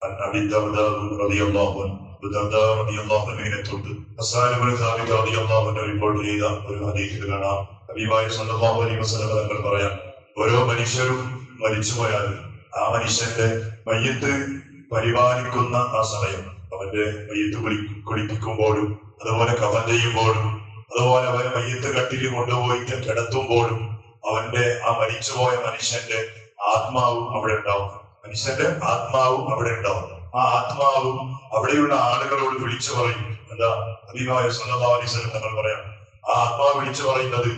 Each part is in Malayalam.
عن ابي الدرداء رضي الله عنه الدرداء رضي الله عنه തൊട്ട് ഹസ്സാൻ ഇബ്നു സാബിത് റളിയല്ലാഹു അൻഹു റിപ്പോർട്ട് ചെയ്ത ഒരു ഹദീസിൽ കാണാം നബിയായ സല്ലല്ലാഹു അലൈഹി വസല്ലം തങ്ങൾ പറയാം, ഓരോ മനുഷ്യരും മരിച്ചുപോയാൽ ആ മനുഷ്യന്റെ മയ്യത്ത് പരിപാലിക്കുന്ന ആ സമയം, അവന്റെ മയ്യത്ത് കുളിപ്പിക്കുമ്പോഴും അതുപോലെ കഫൻ ചെയ്യുമ്പോഴും അതുപോലെ അവരെ മയ്യത്ത് കട്ടിൽ കൊണ്ടുപോയിട്ട് കിടത്തുമ്പോഴും അവന്റെ ആ മരിച്ചുപോയ മനുഷ്യന്റെ ആത്മാവും അവിടെ ഉണ്ടാവും. മനുഷ്യന്റെ ആത്മാവും അവിടെ ഉണ്ടാവും. ആ ആത്മാവും അവിടെയുള്ള ആളുകളോട് വിളിച്ചു പറയും. എന്താ? നബിയായ സല്ലല്ലാഹു അലൈഹി വസല്ലം തങ്ങൾ പറയാം, ആ ആത്മാവ് വിളിച്ചു പറയുന്നത്,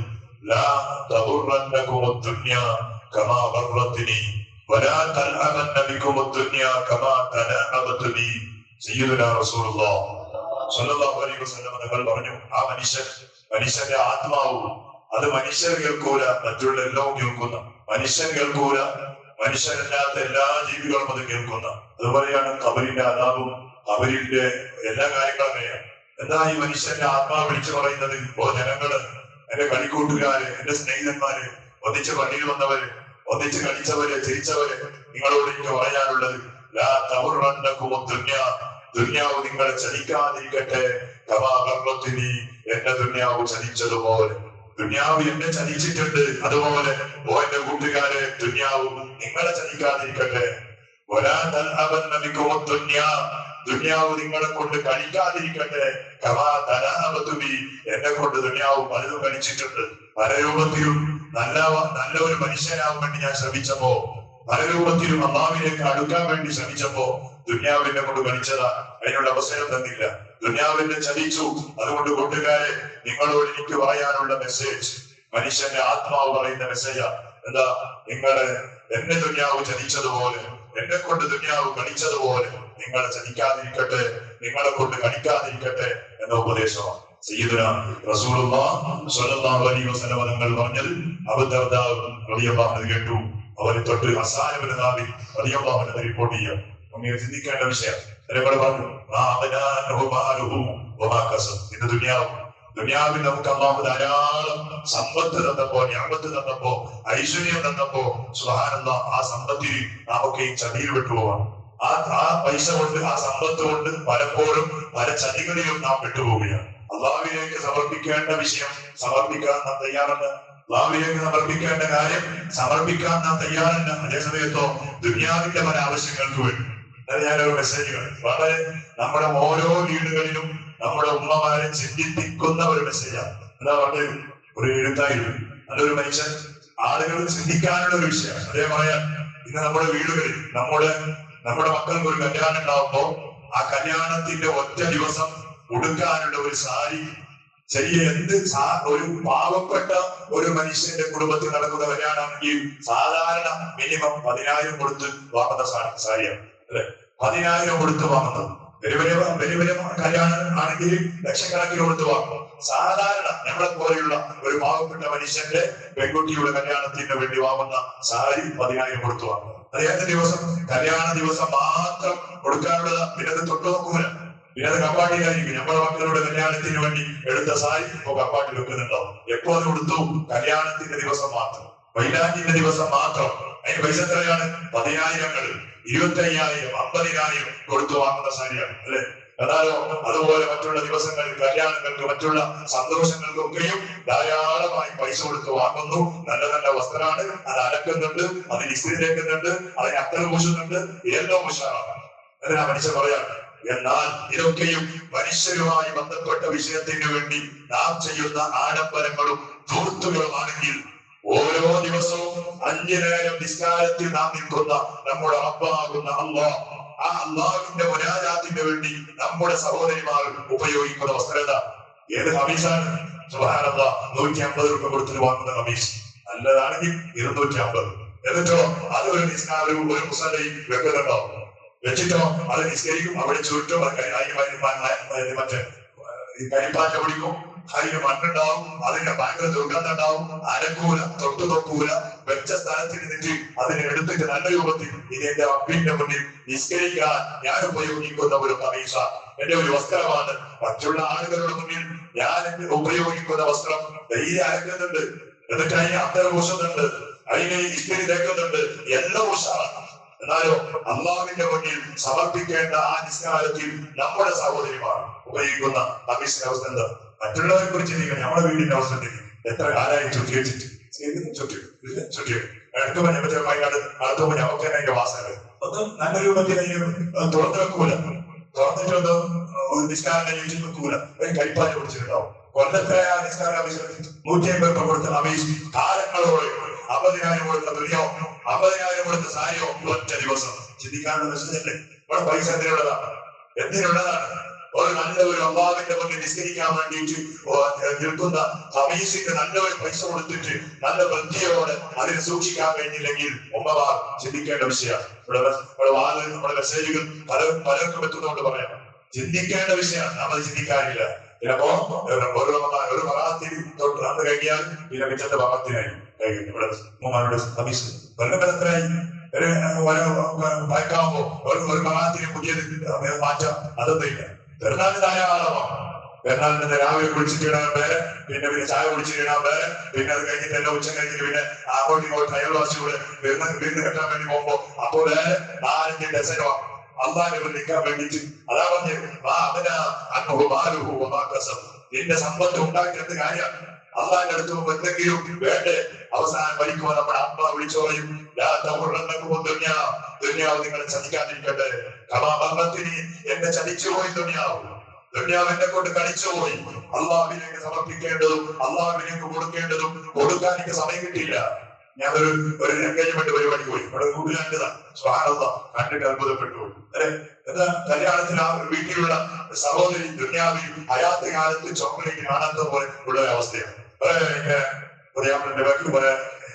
ലാ തദുറന്നകും ദുനിയ കമാ ഗർറത്നി വലാ തൽഅബന്ന ബികും ദുനിയ കമാ തലഅബത്നി. സയ്യിദുനാ റസൂലുള്ളാഹ് സല്ലല്ലാഹു അലൈഹി വസല്ലം തങ്ങൾ പറഞ്ഞു, ആ മനുഷ്യന്റെ ആത്മാവും അത് മനുഷ്യർ കേൾക്കൂല, മറ്റുള്ള എല്ലാം കേൾക്കുന്ന. മനുഷ്യൻ കേൾക്കൂല, മനുഷ്യരല്ലാത്ത എല്ലാ ജീവികളും അത് കേൾക്കുന്ന. അതുപോലെയാണ് ഖബറിന്റെ അദാബും ഖബറിന്റെ എല്ലാ കാര്യങ്ങളും അറിയാം. എന്താ ഈ മനുഷ്യന്റെ ആത്മാവ് വിളിച്ചു പറയുന്നത്? ഓ ജനങ്ങള്, എന്റെ കളിക്കൂട്ടുകാര്, എന്റെ സ്നേഹിതന്മാര്, ഒന്നിച്ച് പള്ളിയിൽ വന്നവര്, ഒന്നിച്ച് കളിച്ചവര്, ചിരിച്ചവര്, നിങ്ങളോട് എനിക്ക് പറയാനുള്ളത്, ലാ തഗുറന്നകും ദുനിയാവ് നിങ്ങളെ ചതിക്കാതിരിക്കട്ടെ, കമാ ഗർറത്നി, എന്റെ ദുനിയാവ് ചതിച്ചതുപോലെ. ദുനിയാവ് എന്നെ ചതിച്ചിട്ടുണ്ട്, അതുപോലെ ഓ എന്റെ കൂട്ടുകാരെ, ദുനിയാവ് നിങ്ങളെ ചതിക്കാതിരിക്കട്ടെ. വലാ തൽഅബന്ന ബികും ദുനിയാവ് നിങ്ങളെ കൊണ്ട് കളിക്കാതിരിക്കട്ടെ, കമാ തലഅബത്നി, എന്നെ കൊണ്ട് ദുനിയാവ് പലതും കളിച്ചിട്ടുണ്ട്. പല രൂപത്തിലും നല്ല ഒരു മനുഷ്യനാവാൻ വേണ്ടി ഞാൻ ശ്രമിച്ചപ്പോ, പല രൂപത്തിലും അല്ലാഹുവിലേക്ക് അടുക്കാൻ വേണ്ടി ശ്രമിച്ചപ്പോ ദുനിയാവിനെ കൊണ്ട് കളിച്ചതാ, അതിനുള്ള അവസരം തന്നില്ല. ദുനിയാവിനെ ചതിച്ചു. അതുകൊണ്ട് കൂട്ടുകാരെ, നിങ്ങളോട് എനിക്ക് പറയാനുള്ള മെസ്സേജ്, മനുഷ്യന്റെ ആത്മാവ് പറയുന്ന മെസ്സേജാ. എന്താ? നിങ്ങളെ എന്നെ ദുനിയാവ് ചതിച്ചതുപോലെ, എന്നെ കൊണ്ട് ദുനിയാവ് കളിച്ചതുപോലെ നിങ്ങളെ ചതിക്കാതിരിക്കട്ടെ, നിങ്ങളെ കൊണ്ട് കളിക്കാതിരിക്കട്ടെ എന്ന ഉപദേശമാണ് സയ്യിദുനാ റസൂലുള്ളാഹി സ്വല്ലല്ലാഹു അലൈഹി വസല്ലം തങ്ങൾ പറഞ്ഞത്. അബൂ ദർദാ റളിയല്ലാഹു അൻഹു കേട്ടു. അവരെ തൊട്ട് ഹസ്സാൻ ഇബ്നു സാബിത് റളിയല്ലാഹു അൻഹു റിപ്പോർട്ട് ചെയ്യാം. നമ്മൾ ചിന്തിക്കേണ്ട വിഷയം. നമ്മൾ പറഞ്ഞു, ഇന്ന് ദുനിയാവിൽ നമുക്ക് അല്ലാഹു ധാരാളം സമ്പത്ത് തന്നപ്പോ, നിഅമത്ത് തന്നപ്പോ, ഐശ്വര്യം തന്നപ്പോ, സുബ്ഹാനല്ലാഹ്, ആ സമ്പത്തിൽ നമുക്ക് ഈ ചതിയിൽ വിട്ടുപോകാം. ആ പൈസ കൊണ്ട്, ആ സമ്പത്ത് കൊണ്ട് പലപ്പോഴും പല ചതികളിലും നാം വിട്ടുപോവുകയാണ്. അല്ലാഹുവിലേക്ക് സമർപ്പിക്കേണ്ട വിഷയം സമർപ്പിക്കാൻ നാം തയ്യാറല്ല. അല്ലാഹുവിലേക്ക് സമർപ്പിക്കേണ്ട കാര്യം സമർപ്പിക്കാൻ നാം തയ്യാറല്ല. അതേസമയത്തോ ദുനിയാവിന്റെ പല ആവശ്യങ്ങൾക്ക് വേണ്ടി ഞാനൊരു മെസ്സേജുകൾ വളരെ നമ്മുടെ ഓരോ വീടുകളിലും നമ്മുടെ ഉമ്മമാരെ ചിന്തിപ്പിക്കുന്ന ഒരു മെസ്സേജാണ്. എന്താ പറഞ്ഞത്? ഒരു എഴുത്തായിരുന്നു, നല്ലൊരു മനുഷ്യൻ, ആളുകൾ ചിന്തിക്കാനുള്ള ഒരു വിഷയം. അതേ പറയാൻ, ഇന്ന് നമ്മുടെ വീടുകളിൽ നമ്മുടെ മക്കൾക്ക് ഒരു കല്യാണം ഉണ്ടാവുമ്പോ ആ കല്യാണത്തിന്റെ ഒറ്റ ദിവസം ഉടുക്കാനുള്ള ഒരു സാരി, ചെറിയ ഒരു പാവപ്പെട്ട ഒരു മനുഷ്യന്റെ കുടുംബത്തിൽ നടക്കുന്ന കല്യാണമാണെങ്കിൽ സാധാരണ മിനിമം 10,000 കൊടുത്ത് വാങ്ങുന്ന സാരിയാണ്, അല്ലെ? 10,000 കൊടുത്ത് വാങ്ങുന്നത്. വലിയ വലിയ കല്യാണം ആണെങ്കിൽ ലക്ഷക്കണക്കിന് കൊടുത്ത് വാങ്ങും. സാധാരണ നമ്മളെ പോലെയുള്ള ഒരു പാവപ്പെട്ട മനുഷ്യന്റെ പെൺകുട്ടിയുടെ കല്യാണത്തിന് വേണ്ടി വാങ്ങുന്ന സാരി 10,000 കൊടുത്ത് വാങ്ങും. അതേത് ദിവസം, കല്യാണ ദിവസം മാത്രം കൊടുക്കാനുള്ളത്. പിന്നെ അത് തൊട്ടു നോക്കൂല, പിന്നെ അത് കപ്പാട്ടിലായിരിക്കും. നമ്മുടെ മക്കളുടെ കല്യാണത്തിന് വേണ്ടി എടുത്ത സാരി ഇപ്പൊ കപ്പാട്ടിൽ വെക്കുന്നുണ്ടാവും. എപ്പോ അത് കൊടുത്തു? കല്യാണത്തിന്റെ ദിവസം മാത്രം, മൈലാഞ്ചിന്റെ ദിവസം മാത്രം. അതിന് പൈസ എത്രയാണ്? 10,000, 25,000, 50,000 കൊടുത്തു വാങ്ങുന്ന സാരിയാണ്, അല്ലെ? എന്നാലോ അതുപോലെ മറ്റുള്ള ദിവസങ്ങളിൽ, കല്യാണങ്ങൾക്ക്, മറ്റുള്ള സന്തോഷങ്ങൾക്കൊക്കെയും ധാരാളമായി പൈസ കൊടുത്ത് വാങ്ങുന്നു. നല്ല നല്ല വസ്ത്രമാണ്, അത് അലക്കുന്നുണ്ട്, അത് ഇസ്തിരി തേക്കുന്നുണ്ട്, അതിന് അത്തർ പൂശുന്നുണ്ട്, എല്ലാം ഉഷാറാണ്. അതിനാ മനുഷ്യർ പറയാണ്. എന്നാൽ ഇതൊക്കെയും മനുഷ്യരുമായി ബന്ധപ്പെട്ട വിഷയത്തിന് വേണ്ടി നാം ചെയ്യുന്ന ആഡംബരങ്ങളും ധൂർത്തുകളുമാണെങ്കിൽ, ഓരോ ദിവസവും 5 നേരം നിസ്കാരത്തിൽ നാം നിൽക്കുന്ന നമ്മുടെ റബ്ബാകുന്ന അല്ലാഹ്, ആ അല്ലാഹുവിന്റെ മുനാജാത്തിന് വേണ്ടി നമ്മുടെ സഹോദരിമാർ ഉപയോഗിക്കുന്ന വസ്ത്രത ഏത് ഖമീസാണ്? സുബ്ഹാനല്ലാഹ്, 150 രൂപ കൊടുത്തിട്ട് വാങ്ങുന്ന ഖമീസ് നല്ലതാണെങ്കിൽ 250. എന്നിട്ടോ അത് ഒരു മുസല്ലയിൽ വെക്കുന്നുണ്ടാവും. വെച്ചിട്ടോ അത് നിസ്കരിക്കും, അവിടെ ചുറ്റും മറ്റേ കരിപ്പാറ്റ പിടിക്കും, അതിന് മണ്ണുണ്ടാവും, അതിന്റെ ഭയങ്കര ദുർഗന്ധം ഉണ്ടാവും. അനക്കൂല, തൊട്ടു നോക്കൂല, വെച്ച സ്ഥലത്ത് നിന്നിട്ട് അതിനെ എടുത്തിട്ട് നല്ല രൂപത്തിൽ ഇതിന്റെ റബ്ബിന്റെ മുന്നിൽ നിസ്കരിക്കാൻ ഞാൻ ഉപയോഗിക്കുന്ന ഒരു ഖമീസ, എന്റെ ഒരു വസ്ത്രമാണ്. മറ്റുള്ള ആളുകളുടെ മുന്നിൽ ഞാൻ ഉപയോഗിക്കുന്ന വസ്ത്രം ഡെയിലി അലക്കുന്നുണ്ട്, എന്നിട്ട് അതിനെ അത്തരം പൂശുന്നുണ്ട്, അതിനെ ഇസ്തിരി തേക്കുന്നുണ്ട്, എല്ലാം ഉഷാറാണ്. എന്നാലോ അള്ളാഹുവിന്റെ മുന്നിൽ സമർപ്പിക്കേണ്ട ആ നിസ്കാരത്തിൽ നമ്മുടെ സഹോദരിമാർ ഉപയോഗിക്കുന്ന കമ്മീഷൻ അവസ്ഥ എന്താ? മറ്റുള്ളവരെ കുറിച്ച് ചിന്തിക്കണം. നമ്മുടെ വീടിന്റെ അവസ്ഥ എത്ര കാലമായി ചുറ്റി വെച്ചിട്ട് ചുറ്റി ഇടയ്ക്ക് വയനാട് അടുത്തുമ്പോൾ ഞങ്ങൾക്ക് തന്നെ അതിന്റെ വാസന ഒന്നും നല്ല രൂപത്തിൽ തുറന്നു വെക്കൂല. തുറന്നിട്ടൊന്നും നിസ്കാരം കഴിച്ചു വെക്കൂല. ഒരു കരിപ്പാല് പിടിച്ചിട്ടുണ്ടാവും. കൊല്ലത്തിലായ നിസ്കാര 150 കൊടുത്ത അപേക്ഷ കാലങ്ങളോട് 50,000 കൊടുത്ത തുല്യോ 50,000 കൊടുത്ത സാരിയോ ഒറ്റ ദിവസം ചിന്തിക്കാനുള്ള പ്രശ്നമല്ലേ? ഇവിടെ പൈസ എന്തിനുള്ളതാണ്? ഒരു നല്ല ഒരു അള്ളാഹുവിന്റെ മുന്നിൽ നിസ്കരിക്കാൻ വേണ്ടിയിട്ട് നിൽക്കുന്ന കമീസിക്ക് നല്ല ഒരു പൈസ കൊടുത്തിട്ട് നല്ല വൃത്തിയോടെ അതിനെ സൂക്ഷിക്കാൻ കഴിഞ്ഞില്ലെങ്കിൽ ഉമ്മമാർ ചിന്തിക്കേണ്ട വിഷയമാണ്. നമ്മുടെ മെസ്സേജുകൾ പലർക്കും എത്തുന്നതുകൊണ്ട് പറയാം, ചിന്തിക്കേണ്ട വിഷയമാണ്. നമ്മൾ ചിന്തിക്കാറില്ല. ചിലപ്പോ ഒരു ഭാഗത്തിൽ തൊട്ട് നടന്നു കഴിഞ്ഞാൽ പിന്നെ മിച്ചത്തെ ഭാഗത്തിനായി ഇവിടെ ഉമ്മമാരുടെ കമീസ് എത്രയായി ഭയക്കാവുമ്പോ ഒരു ഭാഗത്തിന് പുതിയത് മാറ്റാം. അതൊന്നും ഇല്ല. പെരുന്നാളിന് ധാരാളമാണ്. പെരുന്നാളിന് രാവിലെ കുളിച്ചിട്ടിടാൻ പേര്, പിന്നെ ചായ കുടിച്ചിടാൻ പേര്, പിന്നെ അത് കഴിഞ്ഞിട്ട് എല്ലാം ഉച്ച കഴിഞ്ഞിട്ട് പിന്നെ അങ്ങോട്ടും ഇങ്ങോട്ടും അയൽവാസിയോട് വിരുന്ന് കെട്ടാൻ വേണ്ടി പോകുമ്പോ അപ്പോൾ 4-5 ഡസനോ അള്ളാഹിനെ നിൽക്കാൻ വേണ്ടിയിട്ട് അതാ പറഞ്ഞ് നിന്റെ സമ്പത്ത് ഉണ്ടാക്കിയത് കാര്യമാണ്. അള്ളാഹിന്റെ അടുത്ത് എന്തെങ്കിലും വേണ്ടേ? അവസാനം മരിക്കുമ്പോൾ നമ്മുടെ അമ്മ വിളിച്ചു പറയും, ദുനിയാവ് നിങ്ങളെ ചതിക്കാതിരിക്കട്ടെ. കമാമത്തിന് എന്നെ ചതിച്ചുപോയി ദുനിയാവ് എന്നെ കൊണ്ട് കളിച്ചുപോയി. അള്ളാഹുവിലേക്ക് സമർപ്പിക്കേണ്ടതും അള്ളാഹുവിലേക്ക് കൊടുക്കേണ്ടതും കൊടുക്കാൻ എനിക്ക് സമയം കിട്ടിയില്ല. ഞാൻ ഒരു എൻഗേജ്മെന്റ് പരിപാടി പോയി. ഇവിടെ കൂട്ടുകാരൻ്റെതാണ്. കണ്ടിട്ട് അത്ഭുതപ്പെട്ടു പോയി. എന്താ കല്യാണത്തിൽ ആ വീട്ടിലുള്ള സഹോദരി ദുനിയാവിൽ ഹയാത്ത് കാലത്ത് ചോക്ലേറ്റ് കാണാത്ത പോലെ ഉള്ള അവസ്ഥയാണ്. പറയാറിന്റെ ബാക്കിൽ കുറെ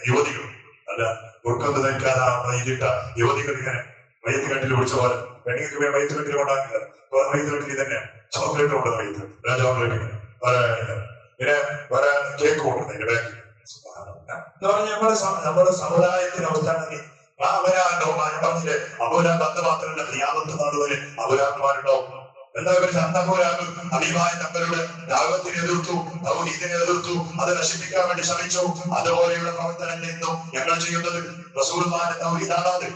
യുവതികൾ അല്ല ഉൾക്കൊന്ന് ധരിക്കാതെ ഇതിട്ട യുവതികൾ ഇങ്ങനെ വൈദ്യുതി കെട്ടിൽ വിളിച്ച പോലെ പെണ്ണുങ്ങൾക്ക് വൈദ്യുതി കെട്ടിൽ കൊണ്ടാക്കില്ല. വൈദ്യുതി കെട്ടിൽ തന്നെയാണ് ചോക്ലേറ്റ് കൊണ്ടുവന്ന വൈദ്യുതി ചോക്ലേറ്റ് പിന്നെ വേറെ കേക്ക് കൊണ്ടുവന്ന അതിന്റെ ബാക്കിൽ എന്ന് പറഞ്ഞാൽ നമ്മുടെ സമുദായത്തിന്റെ അവസ്ഥാണെങ്കിൽ പറഞ്ഞില്ലേ അബൂലാൻ ബന്ധ മാത്രമല്ല ക്രിയാമത്ത് നാൾ വരെ അബൂലാന്മാരുണ്ടാവും. എന്താ അന്തപൂരാനും അഭിമായ തങ്ങളുടെ ദാവത്തിനെ എതിർത്തു, തൗഹീദിനെ എതിർത്തു, അത് നശിപ്പിക്കാൻ വേണ്ടി ശ്രമിച്ചു. അതുപോലെയുള്ള പ്രവർത്തനങ്ങൾ ഇന്നും ഞങ്ങൾ ചെയ്യുന്നത്. റസൂലുള്ളാഹിന്റെ തൗഹീദാണോ അത്?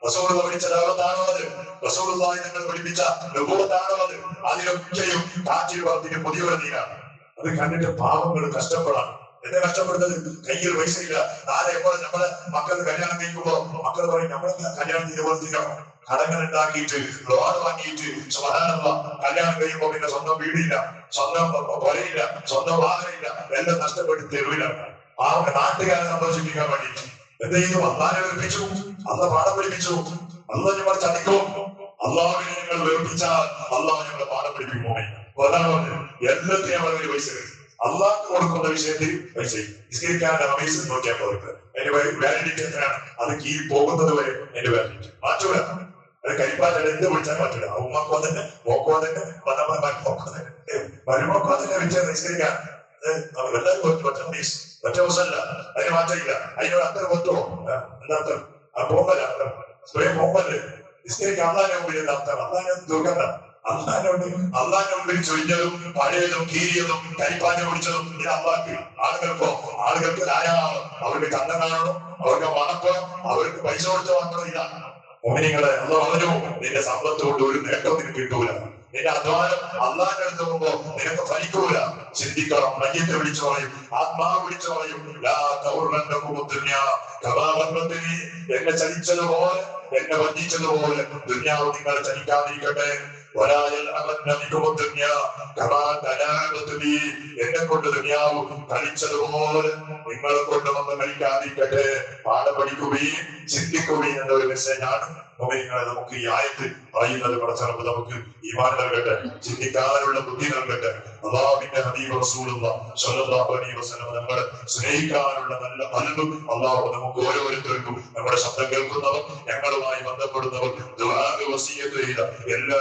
റസൂലുള്ള പഠിച്ച ദാവത്താണോ അത്? റസൂലുള്ളാഹി ഞങ്ങൾ പഠിപ്പിച്ച നുബുവത്താണോ അത്? അതിലൊക്കെയും കാറ്റിൽ വർദ്ധിന് പുതിയൊരു നീരാണ്. അത് കണ്ടിട്ട് പാവങ്ങൾ കഷ്ടപ്പെടാണ്. എന്നെ കഷ്ടപ്പെടുന്നത് കയ്യിൽ പൈസയില്ല. നാളെ എപ്പോൾ നമ്മളെ മക്കൾ കല്യാണം കഴിക്കുമ്പോ മക്കൾ പറയും നമ്മളെ കല്യാണം ഇതുപോലെ തീരണം. കടങ്ങൾ ഉണ്ടാക്കിയിട്ട് ലോൺ വാങ്ങിയിട്ട് കല്യാണം കഴിയുമ്പോ പിന്നെ സ്വന്തം വീടില്ല, സ്വന്തം പൊരയില്ല, സ്വന്തം വാഹനമില്ല, എല്ലാം നഷ്ടപ്പെട്ട് തെരുവിലാണ്. ആ നാട്ടുകാരെ സന്തോഷിപ്പിക്കാൻ വേണ്ടിയിട്ട് എന്ത് ചെയ്തു? അള്ളാഹിനെ വെറുപ്പിച്ചു, അള്ള പാഠം പഠിപ്പിച്ചു. അള്ള നമ്മൾ ചതിക്കും. അള്ളാഹിനെ ഞങ്ങൾ വെറുപ്പിച്ചാൽ അള്ളാഹ് ഞങ്ങളെ പാഠം പഠിപ്പിക്കുമോ? അതാണ് പറഞ്ഞത്. എല്ലാത്തിനും അവരുടെ പൈസ അള്ളാഹ് കൊടുക്കുന്ന വിഷയത്തിൽ പൈസ നിസ്കരിക്കാനുള്ള പൈസ നോക്കിയാൽ പോയിട്ട് അതിന്റെ വാലിഡിറ്റി എത്രയാണ്? അത് കീഴിൽ പോകുന്നത് വരെ അതിന്റെ വാലിഡിറ്റി മാറ്റൂല. അത് കരിപ്പാറ്റ എന്ത് വിളിച്ചാൽ മാറ്റില്ല. ഉമ്മക്കോ തന്നെ മോക്കോ തന്നെ മരുമോക്കോ തന്നെ വെച്ച് നിസ്കരിക്കാൻ എല്ലാവരും ഒറ്റ ദിവസമല്ല. അതിന് മാറ്റമില്ല. അതിനോട് അത്ര കൊത്തുവോ? എന്താർത്ഥം? ആ പോകല സ്വയം പോകല് നിസ്കരിക്കാൻ അള്ളാഹിനെ മുമ്പിൽ അർത്ഥം. അള്ളാഹിനെ ദുർഗന്ധ അള്ളാഹിന്റെ മുമ്പിൽ ചൊരിഞ്ഞതും പഴയതും കീറിയതും കരിപ്പാഞ്ഞ പിടിച്ചതും ഇത് അള്ളാഹ്. ആളുകൾക്ക് ധാരാളം. അവർക്ക് കണ്ണം കാണണം, അവർക്ക് മണക്കണം, അവർക്ക് പൈസ കൊടുത്ത് വാങ്ങണം. ഇതാണ് മോഹിനികളെ അള്ള പറഞ്ഞു, നിന്റെ സമ്പത്ത് കൊണ്ട് ഒരു നേട്ടവും നിനക്ക് കിട്ടൂല. നിന്റെ അധ്വാനം അള്ളാഹിന്റെ അടുത്ത് പോകുമ്പോ നിനക്ക് ഫലിക്കൂല. ചിന്തിക്കണം. മയ്യത്തെ വിളിച്ചു പറയും, ആത്മാവ് വിളിച്ചു പറയും, എന്നെ ചലിച്ചതുപോലെ, എന്നെ വഞ്ചിച്ചതുപോലെ ദുനിയാവ് നിങ്ങളെ ചലിക്കാതിരിക്കട്ടെ. എന്നെ കൊണ്ട് ദുനിയാവ് കളിച്ചതുപോലെ നിങ്ങളെ കൊണ്ട് വന്ന് കളിക്കാതിരിക്കട്ടെ. പാഠം പഠിക്കുകയും ചിന്തിക്കുകയും എന്ന ഒരു മെസ്സേജാണ് നമുക്ക് ഈ ആയത്ത് പറയുന്നത്. പടച്ചറപ്പ് നമുക്ക് ഈമാൻ നൽകട്ടെ, ചിന്തിക്കാനുള്ള ബുദ്ധി നൽകട്ടെ. അല്ലാഹുവിന്റെ ഹബീബ് റസൂലുള്ളാഹി സ്വല്ലല്ലാഹു അലൈഹി വസല്ലം നമ്മളെ സ്നേഹിക്കാനുള്ള നല്ല ഖൽബ് അല്ലാഹു നമുക്ക് ഓരോരുത്തർക്കും, നമ്മുടെ ശബ്ദം കേൾക്കുന്നവർ, ഞങ്ങളുമായി ബന്ധപ്പെടുന്നവർ, ദുആ വസിയത്ത് ചെയ്ത എല്ലാ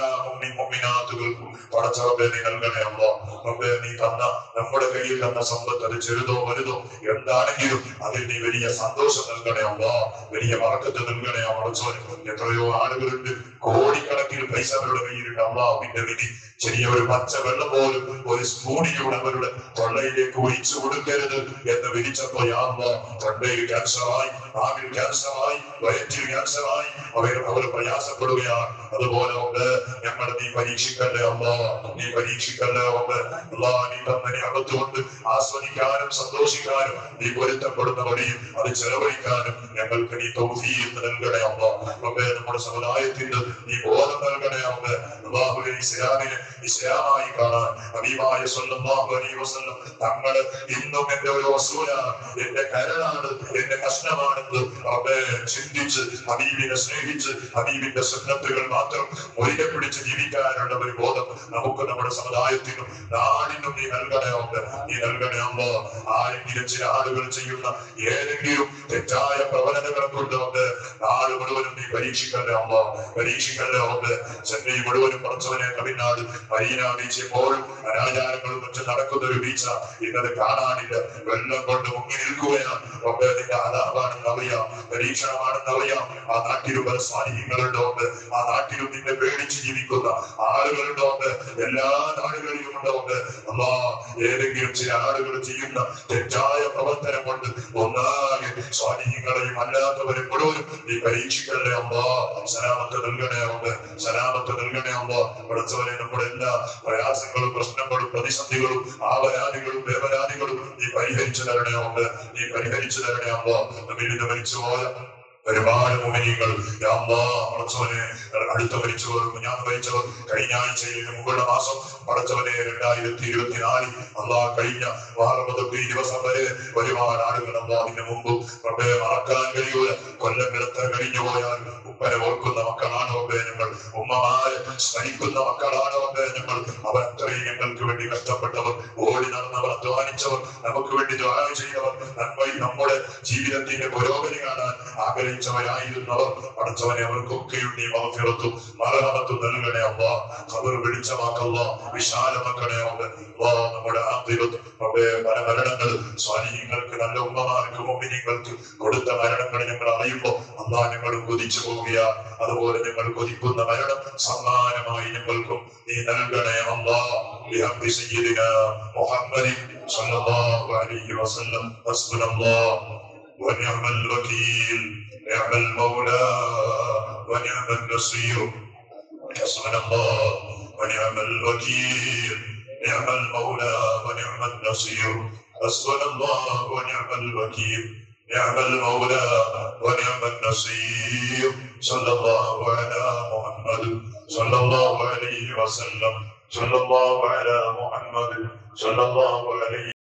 മുഅ്മിനാത്തുകൾക്കും പടച്ചറപ്പെ നീ നൽകണേ അല്ലാഹ്. റബ്ബേ നീ തന്ന നമ്മുടെ കയ്യിൽ തന്ന സമ്പത്ത് അത് ചെറുതോ വലുതോ എന്താണെങ്കിലും അതിൽ നീ വലിയ സന്തോഷം നൽകണേ അല്ലാഹ്, വലിയ ബറക്കത്ത് നൽകണേ അല്ലാഹ്. എത്രയോ ആളുകളുണ്ട്, കോടിക്കണക്കിന് പൈസ അവരുടെ കയ്യിലുണ്ട്. അള്ളാഹുവിന്റെ വിധി ചെറിയ ഒരു പച്ച വെള്ളം പോലും ഒരു സ്പൂണിലൂടെ അവരുടെ തൊള്ളയിലേക്ക് ഒഴിച്ചു കൊടുക്കരുത് എന്ന് വിധിച്ചപ്പോ യാ അല്ലാഹ് തൊണ്ടയിൽ ക്യാൻസറായി, നാവിൽ ക്യാൻസറായി, വയറ്റിൽ ക്യാൻസറായി അവർ പ്രയാസപ്പെടുകയാണ്. അതുപോലെ ഉണ്ട് ഞങ്ങൾ നീ പരീക്ഷിക്കല്ലേ അല്ലാഹ്, നീ പരീക്ഷിക്കല്ലേ ഉണ്ട് അല്ലാഹ്. നീ തന്ന നിഅമത്തുകൊണ്ട് ആസ്വദിക്കാനും സന്തോഷിക്കാനും നീ പൊരുത്തപ്പെടുന്ന വഴിയും അത് ചെലവഴിക്കാനും ഞങ്ങൾക്ക് നീ തൗഫീഖ് നൽകണേ അല്ലാഹ്. റബ്ബേ നമ്മുടെ സമുദായത്തിന് നീ ബോധം നൽകണേ അല്ലാഹ്. അല്ലാഹുവേ ഇസ്ലാമിനെ ഇസ്ലാമായി കാണാൻ ഹബീബായ സ്വല്ലല്ലാഹു അലൈഹി വസല്ലം തങ്ങൾ ഇന്നും എന്റെ ഒരു വസൂലാണ്, എന്റെ കരളാണ്, എന്റെ കഷ്ണമാണെന്ന് റബ്ബേ ചിന്തിച്ച് ഹബീബിനെ സ്നേഹിച്ച് ഹബീബിന്റെ സുന്നത്തുകൾ മാത്രം മുറുകെ പിടിച്ച് ജീവിക്കാനുള്ള ഒരു ബോധം നമുക്ക് നമ്മുടെ സമുദായത്തിനും നാടിനും നീ നൽകണേ ഉണ്ട്, നീ നൽകണേ അല്ലോ. ആരെങ്കിലും ചില ആളുകൾ ചെയ്യുന്ന ഏതെങ്കിലും തെറ്റായ പ്രവണതകളെ കൊണ്ടുകൊണ്ട് നാട് മുഴുവനും നീ പരീക്ഷിക്കല്ലേ അല്ലോ, പരീക്ഷിക്കല്ലേ ഉണ്ട്. ചെന്നൈ മുഴുവനും പറച്ചവനെ തമിഴ്നാട് മരീന ബീച്ച് എപ്പോഴും അനാചാരങ്ങളും മറ്റും നടക്കുന്ന ഒരു ബീച്ച ഇന്നത് കാണാനില്ല. വെള്ളം കൊണ്ട് മുങ്ങി നിൽക്കുകയാണ്. നിന്റെ അതാപാണെന്ന് അറിയാം, പരീക്ഷണമാണെന്ന് അറിയാം. ആ നാട്ടിലും പല സ്വാധീനങ്ങളുണ്ടോണ്ട്, ആ നാട്ടിലും നിന്നെ പേടിച്ച് ജീവിക്കുന്ന ആളുകളുണ്ടോണ്ട്, എല്ലാ നാടുകളിലും ഉണ്ടോണ്ട്. അല്ലാ ഏതെങ്കിലും ചില ആളുകൾ ചെയ്യുന്ന തെറ്റായ പ്രവർത്തനം കൊണ്ട് ഒന്നാകെ സ്വാധീനങ്ങളെയും അല്ലാത്തവരെ മുഴുവനും നീ പരീക്ഷിക്കല്ലേ അല്ലാ. സലാമത്ത് നൽകണേ ഉണ്ട്, സലാമത്ത് നൽകണേ അല്ലാ. പഠിച്ചവരെ നമ്മുടെ എല്ലാ പ്രയാസങ്ങളും പ്രശ്നങ്ങളും പ്രതിസന്ധികളും ആവരാദികളും വേവരാദികളും നീ പരിഹരിച്ചു തരണേ ഉണ്ട്, നീ പരിഹരിച്ചു തരണേ അല്ലാ. നമ്മിൽ നിന്ന് മരിച്ചുപോയ ഒരുപാട് മുഅ്മിനീങ്ങൾ പടച്ചവനെ അടുത്ത മരിച്ചവർ, ഞാൻ മരിച്ചവർ, കഴിഞ്ഞ ആഴ്ചയിൽ മുമ്പുള്ള മാസം പടച്ചവനെ 2024 അള്ളാഹ് കഴിഞ്ഞ വാറമതൊക്കെ ഈ ദിവസം വരെ ഒരുപാട് ആളുകൾ അള്ളാഹിന്റെ മുമ്പ് റബ്ബേ മറക്കാൻ കഴിയൂല. കൊല്ലങ്ങൾ എത്ര കഴിഞ്ഞു പോയാൽ ഉപ്പനെ ഓർക്കുന്ന മക്കളാണോ ഞങ്ങൾ, ഉമ്മമാരെ സ്മരിക്കുന്ന മക്കളാണോ ഞങ്ങൾ. അവർ അത്രയും ഞങ്ങൾക്ക് വേണ്ടി കഷ്ടപ്പെട്ടവർ, ഓടി നടന്നവർ, അധ്വാനിച്ചവർ, നമുക്ക് വേണ്ടി ദുആ ചെയ്തവർ, നമ്മുടെ ജീവിതത്തിന്റെ പുരോഗതി കാണാൻ ആഗ്രഹിച്ചവരായിരുന്നവർ പടച്ചവനെ അവർക്കൊക്കെയും നീ മഗ്ഫിറത്തും മർഹമത്തും നൽകണേ അല്ലാഹ്. ഖബർ വെളിച്ചമാക്കല്ലാഹ്, വിശാലമാക്കണേ അല്ലാഹ്. നമ്മുടെ ആഖിറത്ത് റബ്ബേ പല മരണങ്ങൾ സ്വാലിഹീങ്ങൾക്ക്, നല്ല ഉമ്മമാർക്ക്, മുഅ്മിനീങ്ങൾക്ക് കൊടുത്ത മരണങ്ങൾ ഞങ്ങൾ അറിയുമ്പോൾ അല്ലാഹ് ഞങ്ങൾ കൊതിച്ചു പോവുകയാണ്. അതുപോലെ ഞങ്ങൾ കൊതിക്കുന്ന മരണം സമ്മാനമായി ഞങ്ങൾക്കും നീ നൽകണേ അല്ലാഹ്. ബിഹഖി സയ്യിദിനാ മുഹമ്മദിൻ സ്വല്ലല്ലാഹു അലൈഹി വസല്ലം. ഹസ്ബുനല്ലാഹ് ونعم الوكيل، نعم المولى ونعم النصير. حسبنا الله ونعم الوكيل، نعم المولى ونعم النصير. حسبنا الله ونعم الوكيل، نعم المولى ونعم النصير. صلى الله على محمد صلى الله عليه وسلم، صلى الله على محمد صلى الله عليه